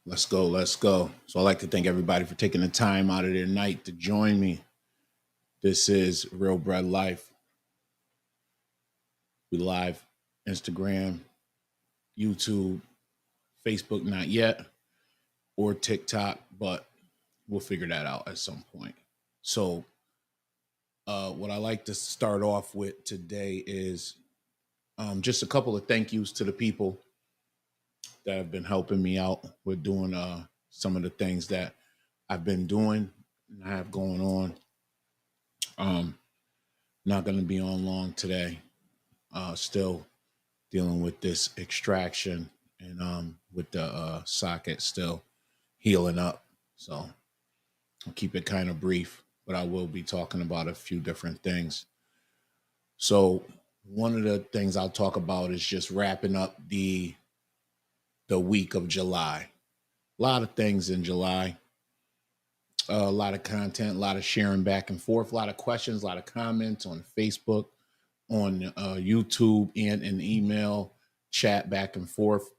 Let's go. Let's go. So I'd like to thank everybody for taking the time out of their night to join me. This is Real Bread Life. We live Instagram, YouTube, Facebook, not yet, or TikTok, but we'll figure that out at some point. So, what I like to start off with today is just a couple of thank yous to the people that have been helping me out with doing some of the things that I've been doing and I have going on. Um, Not going to be on long today. Still dealing with this extraction and with the socket still healing up. So I'll keep it kind of brief, but I will be talking about a few different things. So one of the things I'll talk about is just wrapping up the week of July. A lot of things in July. A lot of content, a lot of sharing back and forth, a lot of questions, a lot of comments on Facebook, on YouTube, and an email chat back and forth,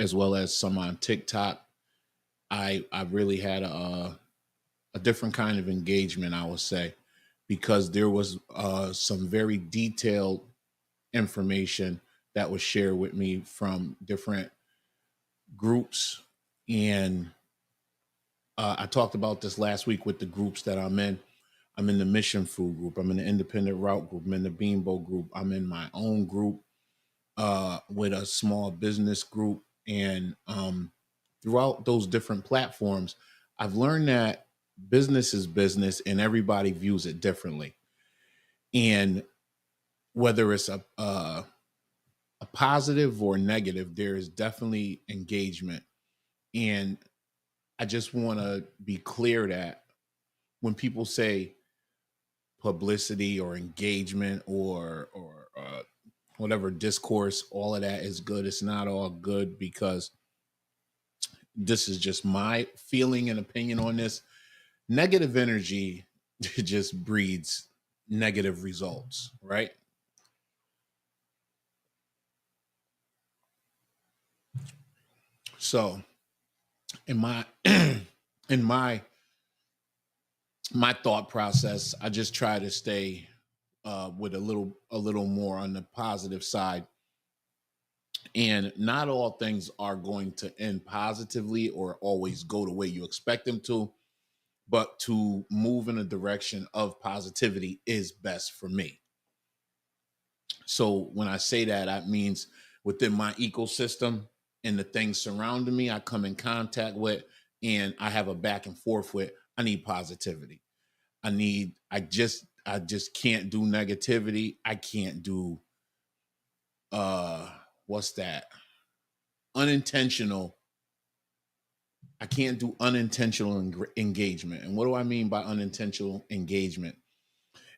as well as some on TikTok. I really had a different kind of engagement, I would say, because there was some very detailed information that was shared with me from different groups. And I talked about this last week with the groups that I'm in. I'm in the Mission Food group. I'm in the Independent Route group. I'm in the Beanbo group. I'm in my own group with a small business group. And throughout those different platforms, I've learned that business is business and everybody views it differently. And whether it's a positive or negative, there is definitely engagement. And I just want to be clear that when people say publicity or engagement or whatever discourse, all of that is good. It's not all good because this is just my feeling and opinion on this. Negative energy just breeds negative results, right? So in my in my thought process, I just try to stay with a little more on the positive side. And not all things are going to end positively or always go the way you expect them to, but to move in a direction of positivity is best for me. So when I say that, that means within my ecosystem and the things surrounding me, I come in contact with and I have a back and forth with, I need positivity. I just can't do negativity. I can't do what's that? Unintentional. I can't do unintentional engagement. And what do I mean by unintentional engagement?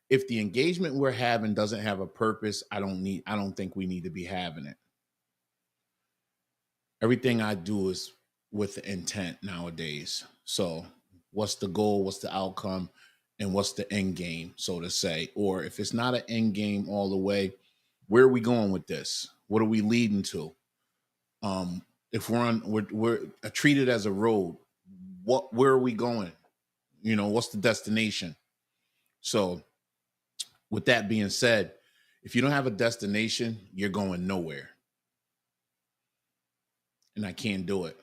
If the engagement we're having doesn't have a purpose, I don't think we need to be having it. Everything I do is with intent nowadays. So what's the goal? What's the outcome? And what's the end game, so to say? Or if it's not an end game all the way, where are we going with this? What are we leading to? If we're treated as a road, where are we going? What's the destination? So with that being said, if you don't have a destination, you're going nowhere. And I can't do it.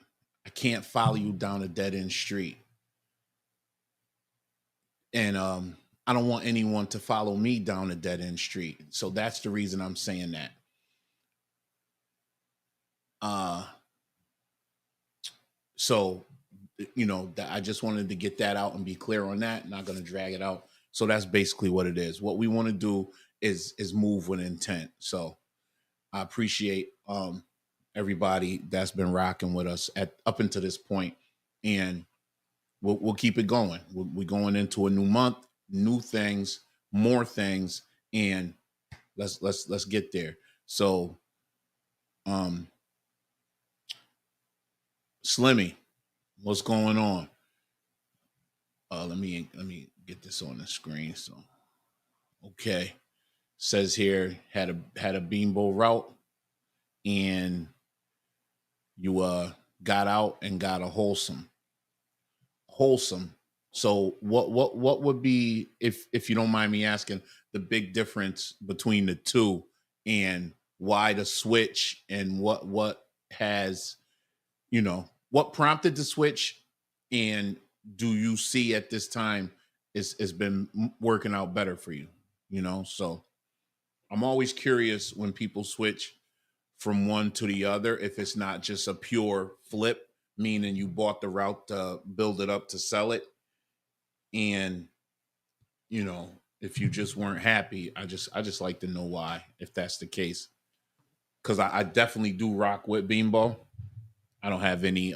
I can't follow you down a dead end street. And I don't want anyone to follow me down a dead end street. So that's the reason I'm saying that. Uh, so that I just wanted to get that out and be clear on that. Not going to drag it out. So that's basically what it is. What we want to do is move with intent. So I appreciate everybody that's been rocking with us at up until this point, and we'll keep it going. We're going into a new month, new things, more things, and let's get there. So, um, Slimmy, what's going on? Let me get this on the screen. So, okay, says here had a beanbo route, and you got out and got a wholesome. So what would be, if you don't mind me asking, the big difference between the two, and why the switch, and what has, what prompted the switch, and do you see at this time is been working out better for you? So I'm always curious when people switch from one to the other, if it's not just a pure flip, meaning you bought the route to build it up to sell it, and if you just weren't happy. I just like to know why, if that's the case, because I definitely do rock with Beanball. I don't have any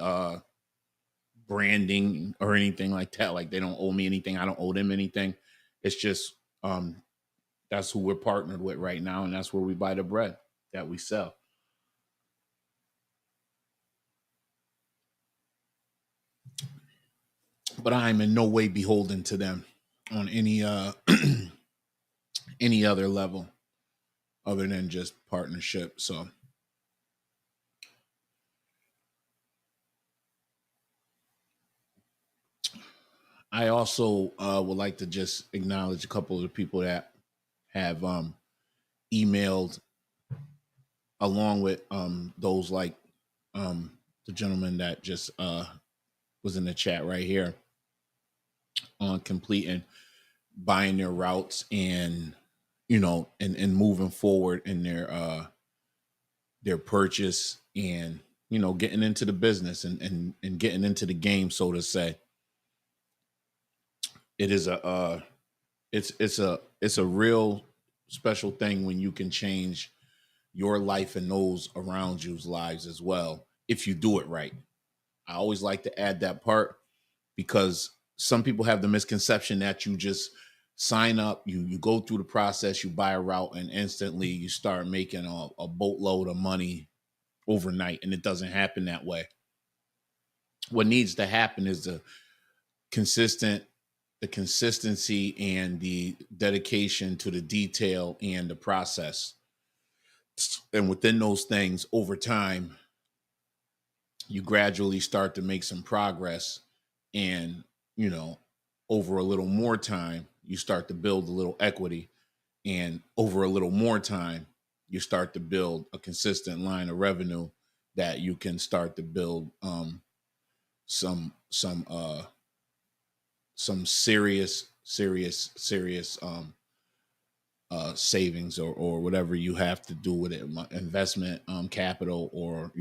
branding or anything like that. Like, they don't owe me anything, I don't owe them anything. It's just that's who we're partnered with right now, and that's where we buy the bread that we sell. But I'm in no way beholden to them on any any other level other than just partnership. So I also would like to just acknowledge a couple of the people that have emailed, along with those like the gentleman that just was in the chat right here, on completing buying their routes, and and moving forward in their purchase, and getting into the business, and getting into the game, so to say. It is a it's a real special thing when you can change your life and those around you's lives as well, if you do it right. I always like to add that part, because some people have the misconception that you just sign up, you go through the process, you buy a route, and instantly you start making a boatload of money overnight, and it doesn't happen that way. What needs to happen is consistent the consistency and the dedication to the detail and the process. And within those things, over time, you gradually start to make some progress. And, you know, over a little more time, you start to build a little equity. And over a little more time, you start to build a consistent line of revenue that you can start to build some some uh some serious savings, or whatever you have to do with it, investment capital, or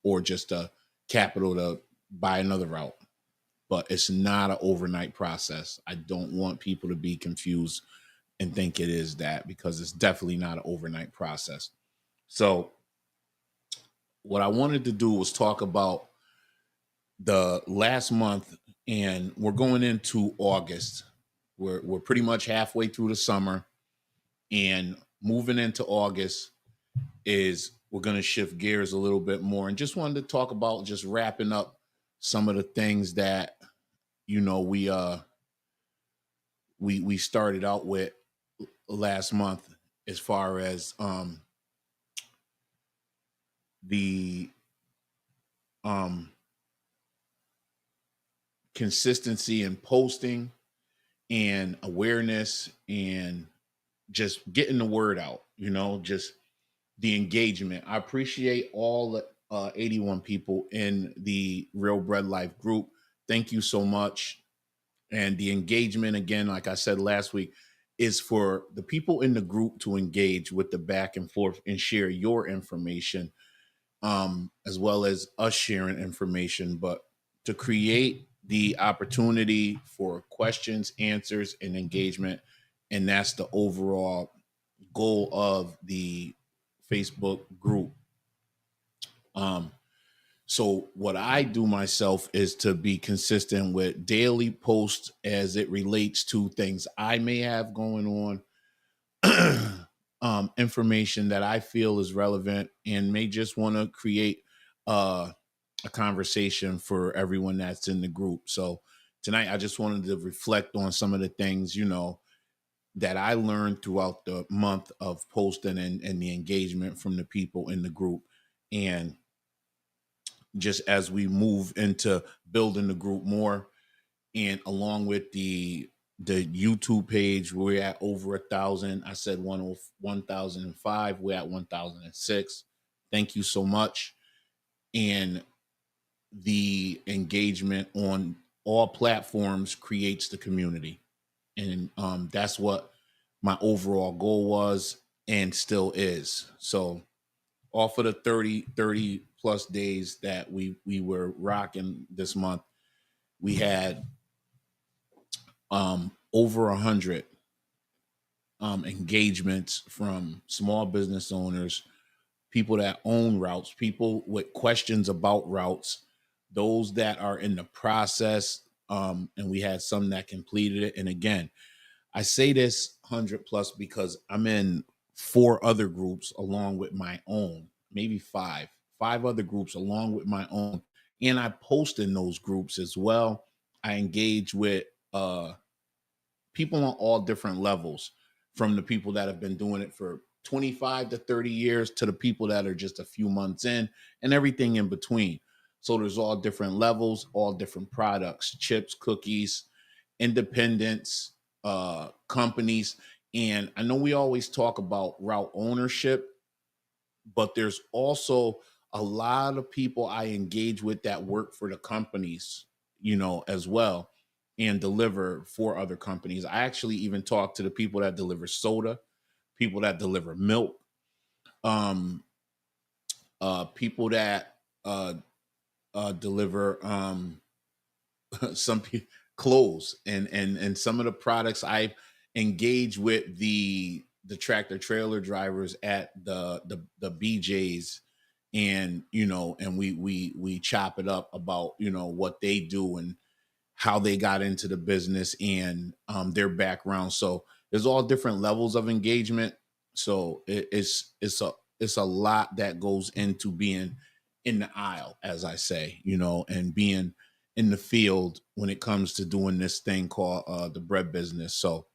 or just a capital to buy another route. But it's not an overnight process. I don't want people to be confused and think it is that, because it's definitely not an overnight process. So what I wanted to do was talk about the last month, and we're going into August. We're pretty much halfway through the summer, and moving into August is we're going to shift gears a little bit more, and just wanted to talk about just wrapping up some of the things that we started out with last month, as far as the um consistency in posting, and awareness, and just getting the word out, just the engagement. I appreciate all the 81 people in the Real Bread Life group. Thank you so much. And the engagement, again, like I said last week, is for the people in the group to engage with the back and forth and share your information, as well as us sharing information, but to create the opportunity for questions, answers, and engagement. And that's the overall goal of the Facebook group. Um, so what I do myself is to be consistent with daily posts as it relates to things I may have going on, information that I feel is relevant, and may just want to create uh, a conversation for everyone that's in the group. So tonight, I just wanted to reflect on some of the things, that I learned throughout the month of posting, and the engagement from the people in the group. And just as we move into building the group more, and along with the YouTube page, we're at over 1,000. I said 1,005. We're at 1,006. Thank you so much. And the engagement on all platforms creates the community, and that's what my overall goal was and still is. So off of the 30 plus days that we were rocking this month, we had over 100 engagements from small business owners, people that own routes, people with questions about routes, those that are in the process, and we had some that completed it. And again, I say this 100 plus because I'm in 4 other groups along with my own, maybe five other groups along with my own. And I post in those groups as well. I engage with people on all different levels, from the people that have been doing it for 25 to 30 years to the people that are just a few months in, and everything in between. So there's all different levels, all different products, chips, cookies, independents, companies. And I know we always talk about route ownership, but there's also a lot of people I engage with that work for the companies, as well, and deliver for other companies. I actually even talk to the people that deliver soda, people that deliver milk, um, people that deliver some clothes, and some of the products I engage with the tractor trailer drivers at the BJ's, and and we chop it up about what they do and how they got into the business, and their background. So there's all different levels of engagement. So it's a lot that goes into being in the aisle, as I say, and being in the field when it comes to doing this thing called the bread business. So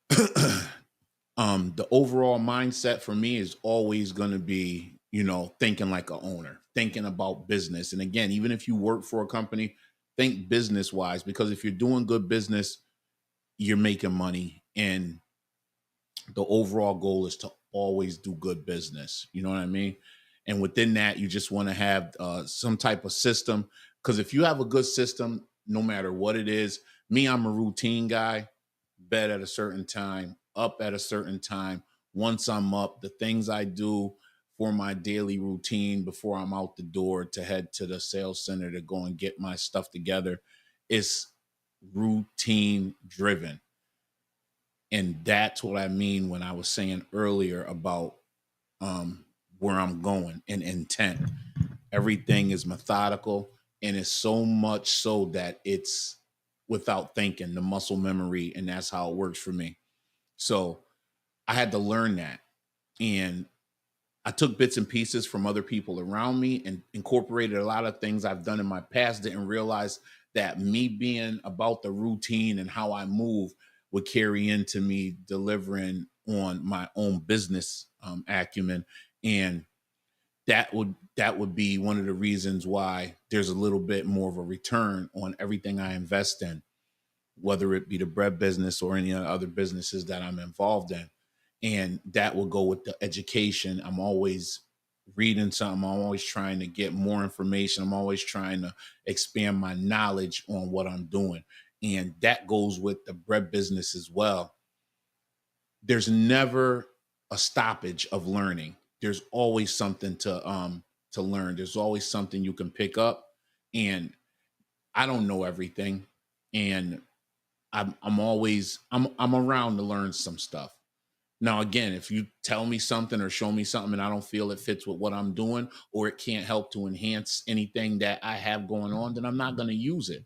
the overall mindset for me is always going to be, thinking like a owner, thinking about business. And again, even if you work for a company, think business wise, because if you're doing good business, you're making money. And the overall goal is to always do good business. You know what I mean? And within that, you just want to have some type of system. Because if you have a good system, no matter what it is, me, I'm a routine guy. Bed at a certain time, up at a certain time. Once I'm up, the things I do for my daily routine before I'm out the door to head to the sales center to go and get my stuff together is routine driven. And that's what I mean when I was saying earlier about where I'm going and intent. Everything is methodical, and it's so much so that it's without thinking, the muscle memory, and that's how it works for me. So I had to learn that. And I took bits and pieces from other people around me and incorporated a lot of things I've done in my past. Didn't realize that me being about the routine and how I move would carry into me delivering on my own business acumen. And that would be one of the reasons why there's a little bit more of a return on everything I invest in, whether it be the bread business or any other businesses that I'm involved in. And that will go with the education. I'm always reading something. I'm always trying to get more information. I'm always trying to expand my knowledge on what I'm doing. And that goes with the bread business as well. There's never a stoppage of learning. There's always something to learn. There's always something you can pick up. And I don't know everything. And I'm around to learn some stuff. Now, again, if you tell me something or show me something and I don't feel it fits with what I'm doing, or it can't help to enhance anything that I have going on, then I'm not going to use it.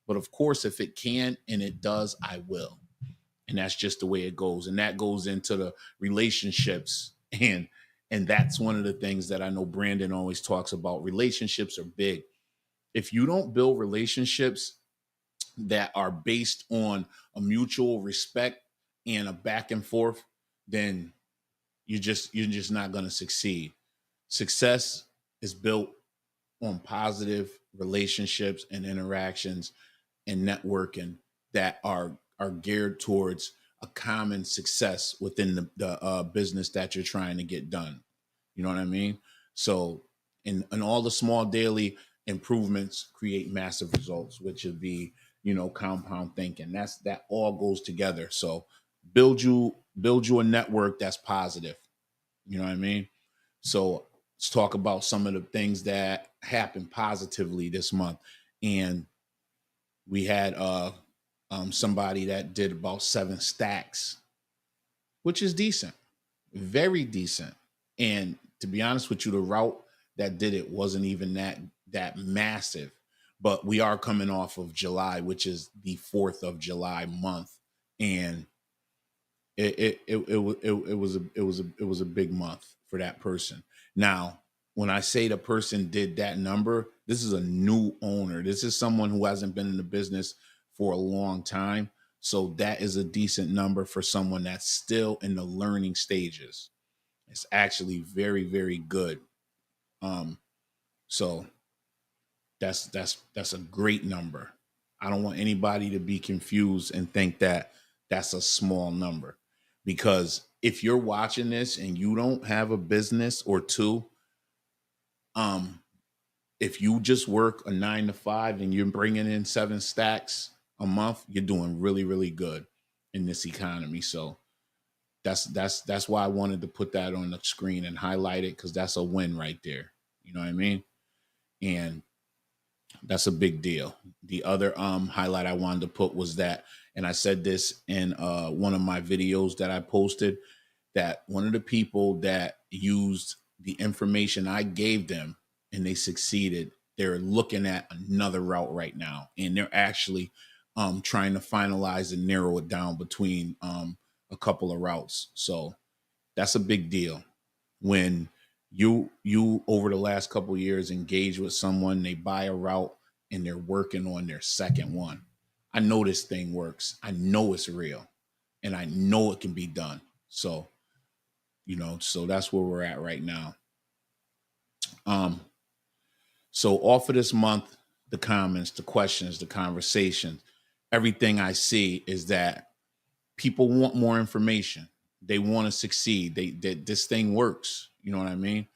But of course, if it can and it does, I will. And that's just the way it goes. And that goes into the relationships. And that's one of the things that I know Brandon always talks about. Relationships are big. If you don't build relationships that are based on a mutual respect and a back and forth, then you're just not going to succeed. Success is built on positive relationships and interactions and networking that are geared towards a common success within the business that you're trying to get done. You know what I mean? So, in all the small daily improvements create massive results, which would be, compound thinking. That all goes together. So, build you a network that's positive. You know what I mean? So let's talk about some of the things that happened positively this month. And we had somebody that did about 7 stacks, which is decent, very decent. And to be honest with you, the route that did it wasn't even that massive. But we are coming off of July, which is the 4th of July month, and it was a big month for that person. Now, when I say the person did that number, this is a new owner. This is someone who hasn't been in the business for a long time. So that is a decent number for someone that's still in the learning stages. It's actually very, very good. So that's a great number. I don't want anybody to be confused and think that that's a small number, because if you're watching this and you don't have a business or two, um if you just work a 9 to 5 and you're bringing in 7 stacks a month, you're doing really, really good in this economy. So that's why I wanted to put that on the screen and highlight it, because that's a win right there. You know what I mean? And that's a big deal. The other highlight I wanted to put was that, and I said this in one of my videos that I posted, that one of the people that used the information I gave them and they succeeded, they're looking at another route right now, and they're actually trying to finalize and narrow it down between a couple of routes. So that's a big deal. When you over the last couple of years engage with someone, they buy a route and they're working on their second one. I know this thing works. I know it's real, and I know it can be done. So, so that's where we're at right now. Um, so off of this month, the comments, the questions, the conversations, everything I see is that people want more information. They want to succeed. That this thing works. You know what I mean?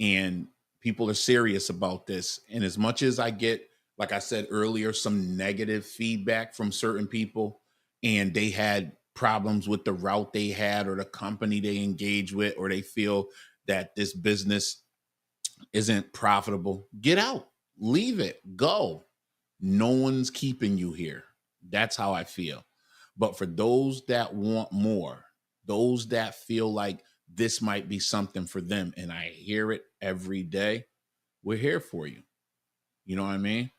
And people are serious about this. And as much as I get, like I said earlier, some negative feedback from certain people, and they had problems with the route they had or the company they engage with, or they feel that this business isn't profitable, get out, leave it, go. No one's keeping you here. That's how I feel. But for those that want more, those that feel like this might be something for them, and I hear it every day, we're here for you. You know what I mean?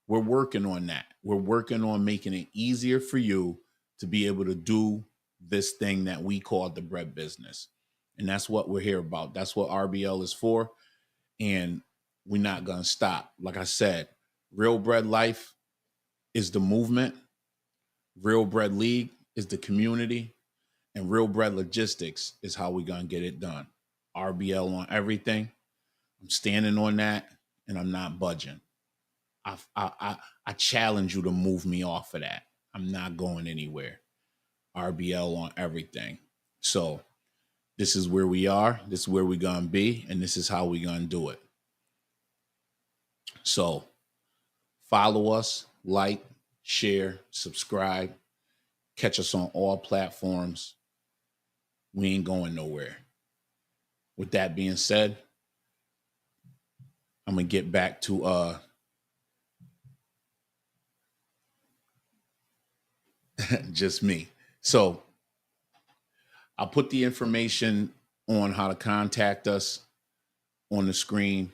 We're working on that. We're working on making it easier for you to be able to do this thing that we call the bread business. And that's what we're here about. That's what RBL is for. And we're not going to stop. Like I said, Real Bread Life is the movement, Real Bread League is the community, and Real Bread Logistics is how we're going to get it done. RBL on everything. I'm standing on that, and I'm not budging. I challenge you to move me off of that. I'm not going anywhere. RBL on everything. So this is where we are. This is where we're going to be, and this is how we're going to do it. So follow us, like, share, subscribe. Catch us on all platforms. We ain't going nowhere. With that being said, I'm going to get back to just me. So I'll put the information on how to contact us on the screen.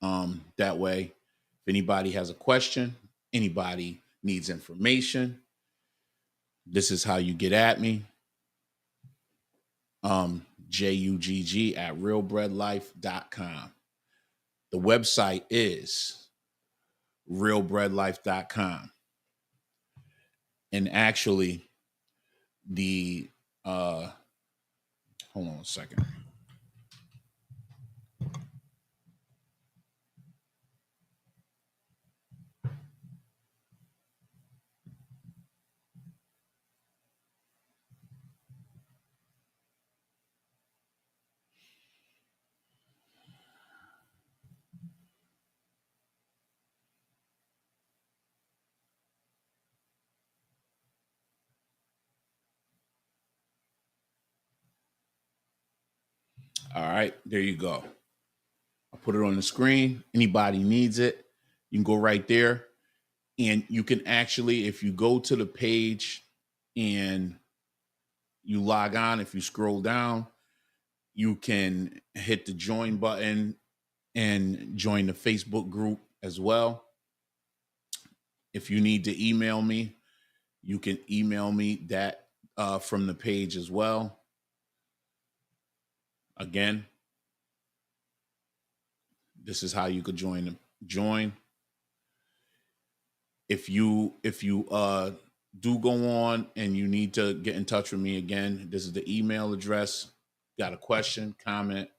That way, if anybody has a question, anybody needs information, this is how you get at me. JUGG at realbreadlife.com. The website is realbreadlife.com. And actually, the hold on a second. All right, there you go. I'll put it on the screen. Anybody needs it, you can go right there. And you can actually, if you go to the page and you log on, if you scroll down, you can hit the join button and join the Facebook group as well. If you need to email me, you can email me that from the page as well. Again, this is how you could join. If you do go on and you need to get in touch with me again, this is the email address. Got a question, comment,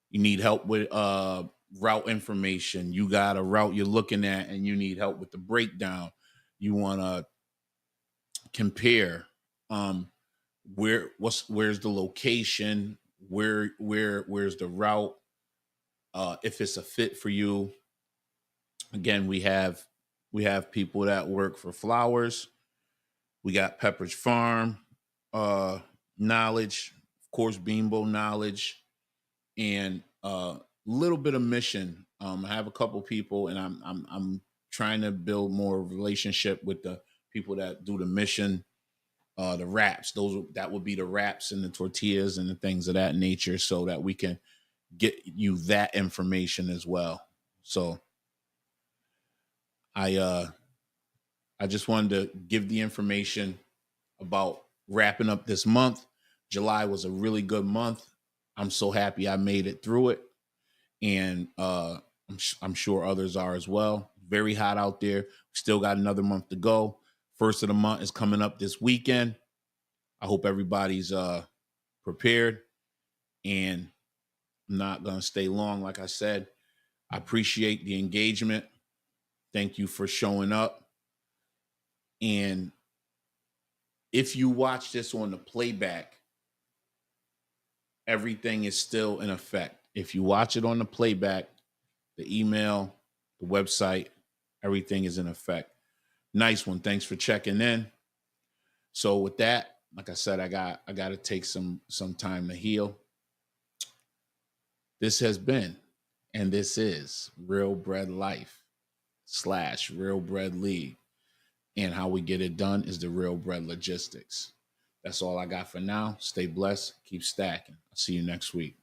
you need help with route information, you got a route you're looking at and you need help with the breakdown, you want to compare where's the location, where's the route, if it's a fit for you. Again, we have people that work for Flowers. We got Pepperidge Farm knowledge, of course, Beanbo knowledge, and a little bit of Mission. I have a couple people, and I'm trying to build more relationship with the people that do the Mission, the wraps. That would be the wraps and the tortillas and the things of that nature, so that we can get you that information as well. So I just wanted to give the information about wrapping up this month. July was a really good month. I'm so happy I made it through it, and I'm sure others are as well. Very hot out there. Still got another month to go. First of the month is coming up this weekend. I hope everybody's prepared, and I'm not gonna stay long. Like I said, I appreciate the engagement. Thank you for showing up. And if you watch this on the playback, everything is still in effect. If you watch it on the playback, the email, the website, everything is in effect. Nice one. Thanks for checking in. So with that, like I said, I got to take some time to heal. This has been, and this is Real Bread Life / Real Bread League. And how we get it done is the Real Bread Logistics. That's all I got for now. Stay blessed. Keep stacking. I'll see you next week.